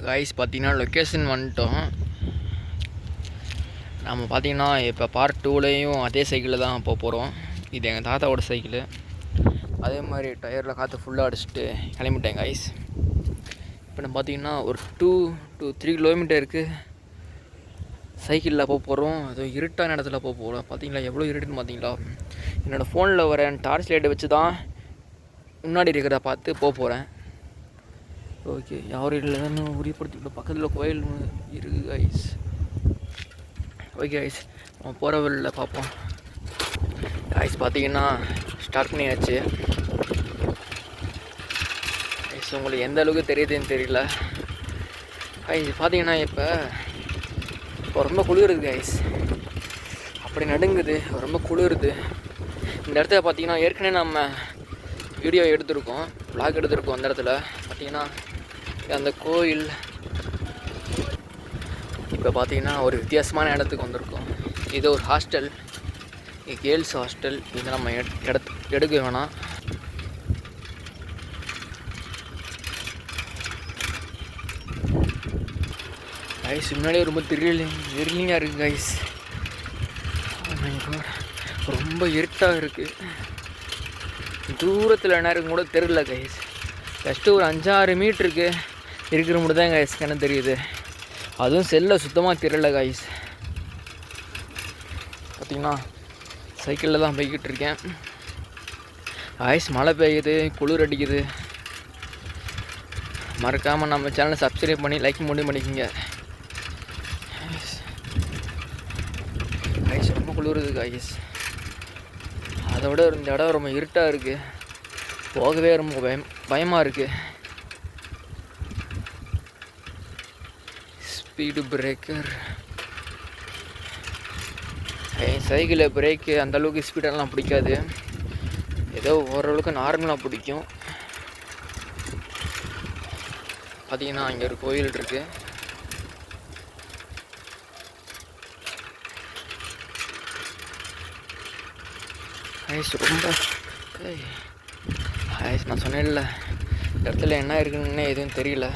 Guys பார்த்தீங்கன்னா location வந்துட்டோம். நம்ம பார்த்தீங்கன்னா இப்போ பார்ட் 2லேயும் அதே சைக்கிளில் தான் போக போகிறோம். இது எங்கள் தாத்தாவோட சைக்கிள். அதே மாதிரி டயரில் காற்று ஃபுல்லாக அடிச்சுட்டு கிளம்பிட்டேன் காய்ஸ். இப்போ நம்ம பார்த்தீங்கன்னா ஒரு 2 to 3 கிலோமீட்டருக்கு சைக்கிளில் போக போகிறோம். அது இருட்டான இடத்துல போக போகிறோம். பார்த்தீங்களா எவ்வளோ இருட்டுன்னு பார்த்தீங்களா? என்னோடய ஃபோனில் வர டார்ச் லைட்டை வச்சு தான் முன்னாடி இருக்கிறத பார்த்து போக போகிறேன். ஓகே, யாரும் இல்லைன்னு உறுதிப்படுத்திக்கிட்ட பக்கத்தில் கோயில் இருக்குது ஐஸ். ஓகே ஐஸ், நம்ம போகிற வழியில் பார்ப்போம். ஐஸ் பார்த்தீங்கன்னா ஸ்டார்ட் பண்ணியாச்சு. ஐஸ் உங்களுக்கு எந்த அளவுக்கு தெரியுதுன்னு தெரியல. ஐஸ் பார்த்தீங்கன்னா இப்போ ரொம்ப குளிருது ஐஸ், அப்படி நடுங்குது, ரொம்ப குளிருது. இந்த இடத்துல பார்த்தீங்கன்னா ஏற்கனவே நம்ம வீடியோ எடுத்திருக்கோம், vlog எடுத்திருக்கோம். அந்த இடத்துல பார்த்தீங்கன்னா அந்த கோயில். இப்போ பார்த்தீங்கன்னா ஒரு வித்தியாசமான இடத்துக்கு வந்திருக்கோம். இது ஒரு ஹாஸ்டல், கேர்ள்ஸ் ஹாஸ்டல். இதை நம்ம எடுக்க வேணாம். கைஸ் முன்னாடியே ரொம்ப த்ரில்லிங்காக இருக்குது கைஸ். ரொம்ப இருட்டாக இருக்குது. தூரத்தில் என்ன இருக்கும் கூட தெரியல கைஸ். ஜஸ்ட்டு ஒரு 5-6 மீட்டருக்கு இருக்கிற மட்டும் தான் கைஸ் எனக்கு தெரியுது. அதுவும் செல்லில் சுத்தமாக தெரியல கைஸ். பார்த்திங்கன்னா சைக்கிளில் தான் போய்கிட்டு இருக்கேன். கைஸ் மழை பெய்யுது, குளிர் அடிக்குது. மறக்காமல் நம்ம சேனலை சப்ஸ்கிரைப் பண்ணி லைக் பண்ணிக்கோங்க கைஸ். ரொம்ப குளிருது கைஸ். அதை விட இந்த இடம் ரொம்ப இருட்டாக இருக்குது, போகவே ரொம்ப பயமாக இருக்குது. ஸ்பீடு பிரேக்கர், என் சைக்கிளில் பிரேக்கு அந்தளவுக்கு ஸ்பீடெல்லாம் பிடிக்காது, ஏதோ ஓரளவுக்கு நார்மலாக பிடிக்கும். பார்த்தீங்கன்னா இங்கே ஒரு கோயில் இருக்குது. ஐஸ் ரொம்ப ஐஸ், நான் சொன்னேன்ல இந்த இடத்துல என்ன இருக்குன்னு எதுவும் தெரியல.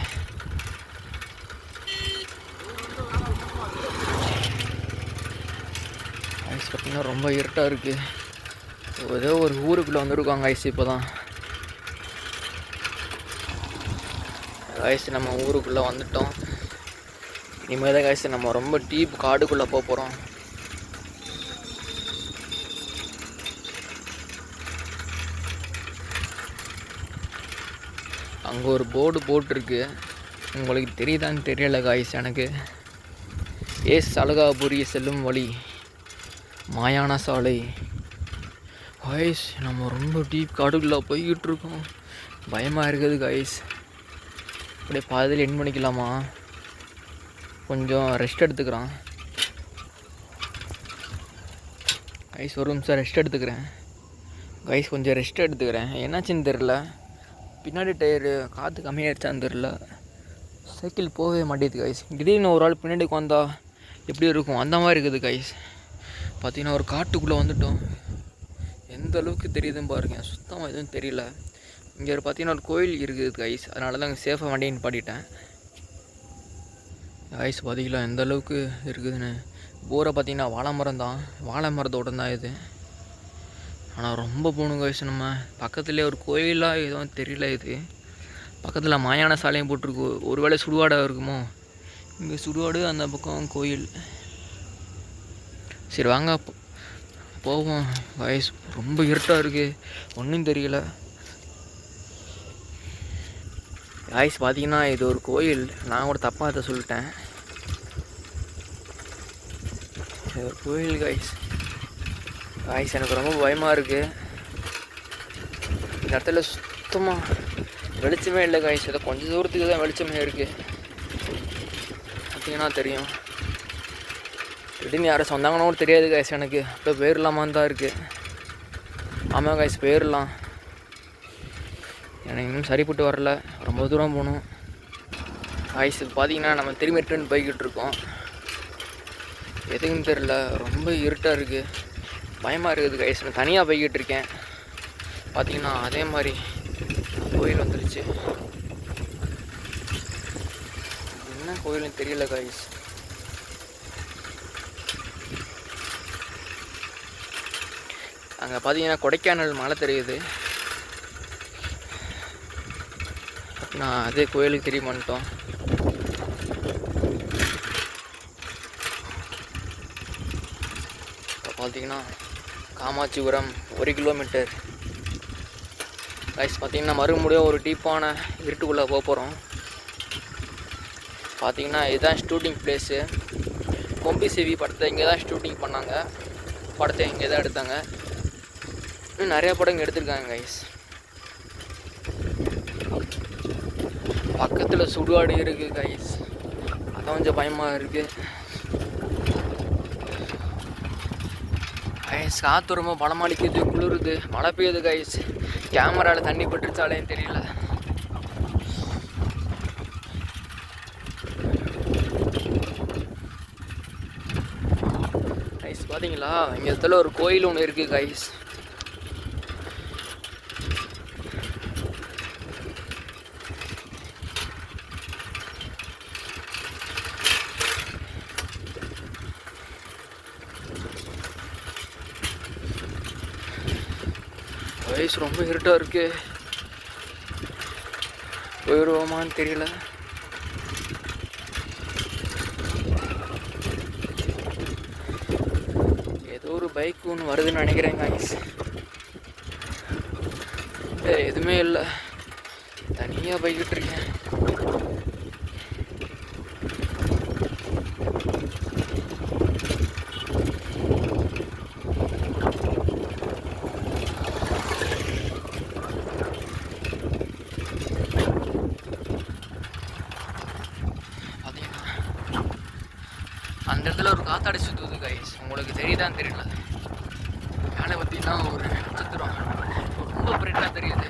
ஐஸ் பார்த்தீங்கன்னா ரொம்ப இருட்டாக இருக்குது. ஏதோ ஒரு ஊருக்குள்ளே வந்துருக்காங்க ஐஸ். இப்போ தான் ஐஸ் நம்ம ஊருக்குள்ளே வந்துட்டோம். இனிமேல் தான் ஐஸ் நம்ம ரொம்ப டீப் காடுக்குள்ளே போக போகிறோம். அங்கே ஒரு போர்டு போட்டிருக்கு, உங்களுக்கு தெரியுதான்னு தெரியல காய்ஸ் எனக்கு. அழகாபுரி செல்லும் வழி, மாயான சாலை. காய்ஸ் நம்ம ரொம்ப டீப் காடுக்குள்ளே போய்கிட்டு இருக்கோம். பயமாக இருக்குது காய்ஸ். அப்படியே பாதியில் என் பண்ணிக்கலாமா? கொஞ்சம் ரெஸ்ட் எடுத்துக்கிறேன் காய்ஸ். ஒரு நிமிஷம் ரெஸ்ட் எடுத்துக்கிறேன் காய்ஸ், கொஞ்சம் ரெஸ்ட் எடுத்துக்கிறேன். என்னாச்சுன்னு தெரில, பின்னாடி டயரு காற்று கம்மியாகிடுச்சான்னு தெரில, சைக்கிள் போகவே மாட்டேது கைஸ். திடீர்னு ஒரு ஆள் பின்னாடி உட்காந்தா எப்படி இருக்கும், அந்த மாதிரி இருக்குது கைஸ். பார்த்திங்கன்னா ஒரு காட்டுக்குள்ளே வந்துட்டோம். எந்த அளவுக்கு தெரியுதுன்னு பாருங்க, சுத்தமாக எதுவும் தெரியல. இங்கே ஒரு பார்த்திங்கன்னா ஒரு கோயில் இருக்குது கைஸ், அதனால தான் சேஃபாக வண்டின்னு பாடிட்டேன் கைஸ். பார்த்திங்களா எந்த அளவுக்கு இருக்குதுன்னு. போரை பார்த்திங்கன்னா வாழை மரம் தான், வாழை மரத்தோட்டம் தான் இது. ஆனால் ரொம்ப போகணும் கைஸ். நம்ம பக்கத்துலேயே ஒரு கோயிலாக எதுவும் தெரியல. இது பக்கத்தில் மாயான சாலையும் போட்டிருக்கு. ஒரு வேளை சுடுகாடாக இருக்குமோ? இங்கே சுடுகாடு, அந்த பக்கம் கோயில். சரி வாங்க போவோம் கைஸ். ரொம்ப இருட்டாக இருக்குது, ஒன்றும் தெரியல கைஸ். பார்த்தீங்கன்னா இது ஒரு கோயில், நான் கூட தப்பாக அதை சொல்லிட்டேன். இது ஒரு கோயில் கைஸ். காய்ஸ் எனக்கு ரொம்ப பயமாக இருக்குது. இந்த இடத்துல சுத்தமாக வெளிச்சமே இல்லை காய்ஸ். ஏதோ கொஞ்சம் தூரத்துக்கு தான் வெளிச்சமே இருக்குது. பார்த்தீங்கன்னா தெரியும். திடீர்னு யாரும் சொன்னாங்கன்னு கூட தெரியாது காய்ஸ் எனக்கு. இப்போ போயிடலாமான்னு தான் இருக்குது. ஆமாம் காய்ஸ் போயிடலாம். எனக்கு இன்னும் சரிப்பட்டு வரல, ரொம்ப தூரம் போகணும் காய்ஸ். பார்த்தீங்கன்னா நம்ம திரும்பி ரிட்டர்ன் போய்கிட்டு இருக்கோம். எதுக்குன்னு தெரில, ரொம்ப இருட்டாக இருக்குது, பயமாக இருக்குது கைஸ். நான் தனியாக போய்கிட்டு இருக்கேன். பார்த்தீங்கன்னா அதே மாதிரி கோயில் வந்துருச்சு. என்ன கோயில்னு தெரியல கைஸ். அங்கே பார்த்தீங்கன்னா கொடைக்கானல் மலை தெரியுது. நான் அதே கோயிலுக்கு தெரிய மாட்டோம். இப்போ பார்த்தீங்கன்னா காமாட்சிபுரம் 1 கிலோமீட்டர் கைஸ். பார்த்தீங்கன்னா மறுபடியும் ஒரு டீப்பான இருட்டுக்குள்ளே போக போகிறோம். பார்த்தீங்கன்னா இதுதான் ஷூட்டிங் பிளேஸு. கொம்பி சிவி படத்தை இங்கே தான் ஷூட்டிங் பண்ணாங்க. படத்தை இங்கே தான் எடுத்தாங்க. இன்னும் நிறையா படம் இங்கே எடுத்திருக்காங்க கைஸ். பக்கத்தில் சுடுகாடு இருக்குது கைஸ். அதான் கொஞ்சம் பயமாக இருக்குது கைஸ். காற்று ரொம்ப பலமாடிக்குது, குளிருது, மழை பெய்யுது கைஸ். கேமராவில் தண்ணி பட்டுருச்சாலேன்னு தெரியல. கைஸ் பார்த்தீங்களா, இங்கே இடத்துல ஒரு கோயில் ஒன்று இருக்குது கைஸ். கைஸ் ரொம்ப இருட்டாக இருக்கு, போயிடுவோமான்னு தெரியல. ஏதோ ஒரு பைக் ஒன்று வருதுன்னு நினைக்கிறேன் கைஸ். எதுவுமே இல்லை, தனியாக போய்கிட்டு இருக்கேன். அந்த இடத்துல ஒரு காத்தாடி சுற்றுது கைஸ். உங்களுக்கு தெரியுதான்னு தெரியல. மேலே பார்த்தீங்கன்னா ஒரு நட்சத்திரம் ரொம்ப பிரைட்டாக தெரியுது.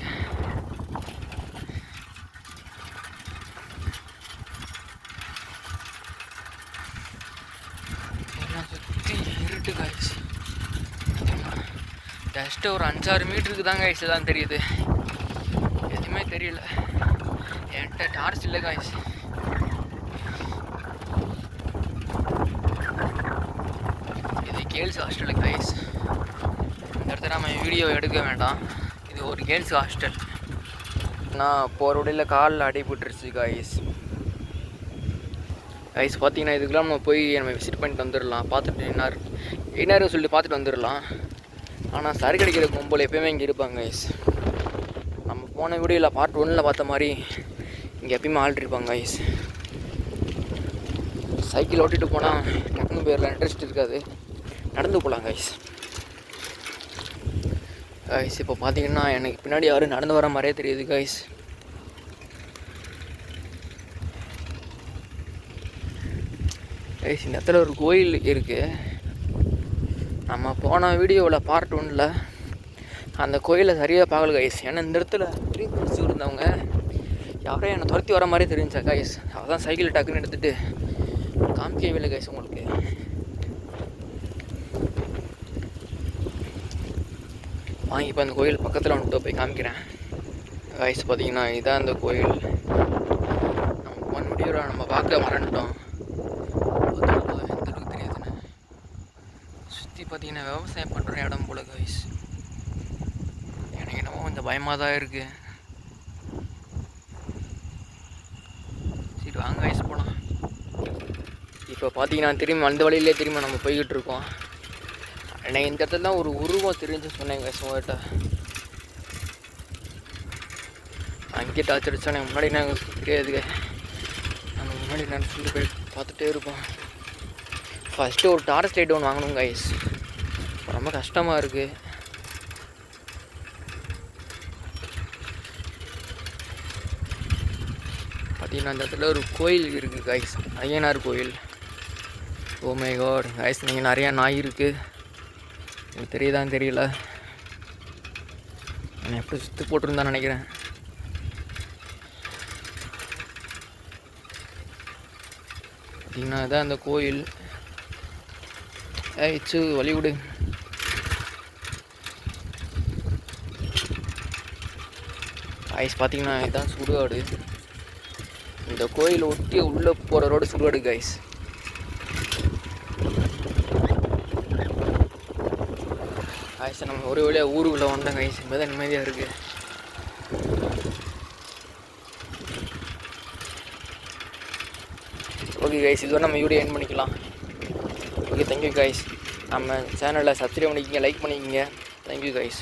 எல்லாம் சுற்றி இருட்டு கைஸ். ஜஸ்ட்டு ஒரு 5-6 மீட்டருக்கு தான் கைஸ் தான் தெரியுது. எதுவுமே தெரியல. என்கிட்ட டார்ச் இல்லை கைஸ். Girls hostel guys. இந்த இடத்துல நம்ம வீடியோ எடுக்க வேண்டாம். இது ஒரு கேர்ள்ஸ் ஹாஸ்டல். நான் போகிற வழியில் காலில் அடிபட்டுருச்சு கைஸ். கைஸ் பார்த்தீங்கன்னா இதுக்கெல்லாம் நம்ம போய் நம்ம விசிட் பண்ணிட்டு வந்துடலாம். பார்த்துட்டு என்ன சொல்லிட்டு பார்த்துட்டு வந்துடலாம். ஆனால் சரி கிடைக்கிற கும்பல் எப்போயுமே இங்கே இருப்பாங்க கைஸ். நம்ம போன வீடியோவில் பார்ட் 1 பார்த்த மாதிரி இங்கே எப்பயுமே ஆள் இருப்பாங்க கைஸ். சைக்கிள் ஓட்டிகிட்டு போனால் டக்குன்னு போயிடலாம், இன்ட்ரெஸ்ட் இருக்காது, நடந்து போகலாம் கைஸ். கைஸ் இப்போ பார்த்தீங்கன்னா எனக்கு பின்னாடி யாரும் நடந்து வர மாதிரியே தெரியுது கைஸ். கைஸ் இந்த இடத்துல ஒரு கோயில் இருக்குது. நம்ம போன வீடியோவில் பார்ட் 1 அந்த கோயிலை சரியாக பார்க்கல கைஸ். ஏன்னா இந்த இடத்துல பிடிச்சி இருந்தவங்க யாரும் என்னை துரத்தி வர மாதிரி தெரிஞ்சா கைஸ். அதான் சைக்கிள் டக்குன்னு எடுத்துகிட்டு காமிக்கவே இல்லை கைஸ் உங்களுக்கு. வாங்கி இப்போ அந்த கோயில் பக்கத்தில் வந்துட்டு போய் காமிக்கிறேன் கைஸ். பார்த்தீங்கன்னா இதுதான் அந்த கோயில். நம்ம போன வீடியோவில் நம்ம பார்க்க மறந்துட்டோம். எந்த அளவுக்கு தெரியுதுன்னு சுற்றி பார்த்தீங்கன்னா விவசாயம் பண்ணுற இடம் போல கைஸ். எனக்கு என்னமோ கொஞ்சம் பயமாக தான் இருக்குது. சரி வாங்க கைஸ் போகலாம். இப்போ பார்த்தீங்கன்னா திரும்பி அந்த வழியிலே திரும்ப நம்ம போய்கிட்டு இருக்கோம். எனக்கு இந்த இடத்துல தான் ஒரு உருவம் தெரிஞ்சு சொன்னேங்க உங்கள்கிட்ட. அங்கே டார்ச் அடிச்சோன்னே முன்னாடி நாங்கள் தெரியாதுங்க. நம்ம முன்னாடி நான் சொல்லி போய் பார்த்துட்டே இருப்போம். ஃபஸ்ட்டு ஒரு டார்ச் லைட் ஒன்று வாங்கணும் கைஸ். ரொம்ப கஷ்டமாக இருக்குது. பார்த்தீங்கன்னா அந்த இடத்துல ஒரு கோயில் இருக்குது கைஸ், ஐயனார் கோயில். ஓ மை காட் கைஸ், நீங்கள் நிறையா நாய் இருக்குது. எனக்கு தெரியுதான்னு தெரியல. நான் எப்படி சுற்றி போட்டிருந்தான்னு நினைக்கிறேன். பார்த்தீங்கன்னா இதான் அந்த கோயில். ஏச்சு வழி விடு. ஐஸ் பார்த்தீங்கன்னா இதுதான் சுடுகாடு. இந்த கோயில் ஒட்டி உள்ளே போகிற ரோடு சுடுகாடு கைஸ். கைஸ் நம்ம ஒரு வழியாக ஊருக்குள்ளே வந்தோம் கைஸ். இப்போ தான் நிம்மதியாக இருக்குது. ஓகே கைஸ், இதுவரை நம்ம வீடியோ எண்ட் பண்ணிக்கலாம். Okay, thank you guys. நம்ம சேனலை சப்ஸ்கிரைப் பண்ணிக்கங்க, லைக் பண்ணிக்கங்க. Thank you guys.